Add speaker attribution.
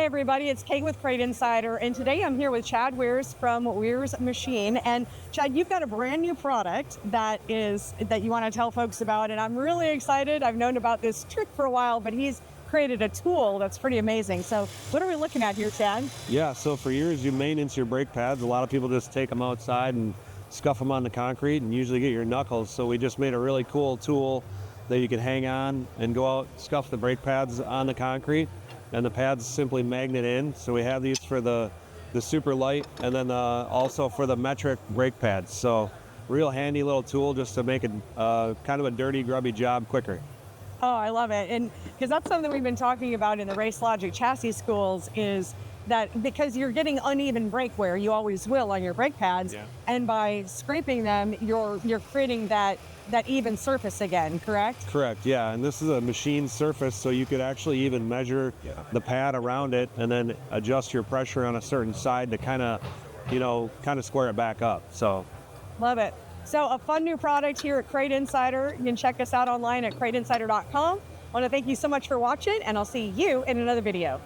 Speaker 1: Hey everybody, it's Kate with Crate Insider, and today I'm here with Chad Wehrs from Wehrs Machine. And Chad, you've got a brand new product that you want to tell folks about, and I'm really excited. I've known about this trick for a while, but he's created a tool that's pretty amazing. So what are we looking at here, Chad?
Speaker 2: Yeah, so for years you maintenance your brake pads. A lot of people just take them outside and scuff them on the concrete and usually get your knuckles. So we just made a really cool tool that you can hang on and go out, scuff the brake pads on the concrete, and the pads simply magnet in. So we have these for the super light, and then also for the metric brake pads. So real handy little tool just to make it kind of a dirty, grubby job quicker.
Speaker 1: Oh, I love it. And because that's something we've been talking about in the Race Logic chassis schools, is that because you're getting uneven brake wear, you always will on your brake pads, and by scraping them, you're creating that even surface again, correct?
Speaker 2: Correct, yeah. And this is a machine surface, so you could actually even measure the pad around it and then adjust your pressure on a certain side to kind of square it back up. So
Speaker 1: love it. So a fun new product here at Crate Insider. You can check us out online at CrateInsider.com. I want to thank you so much for watching, and I'll see you in another video.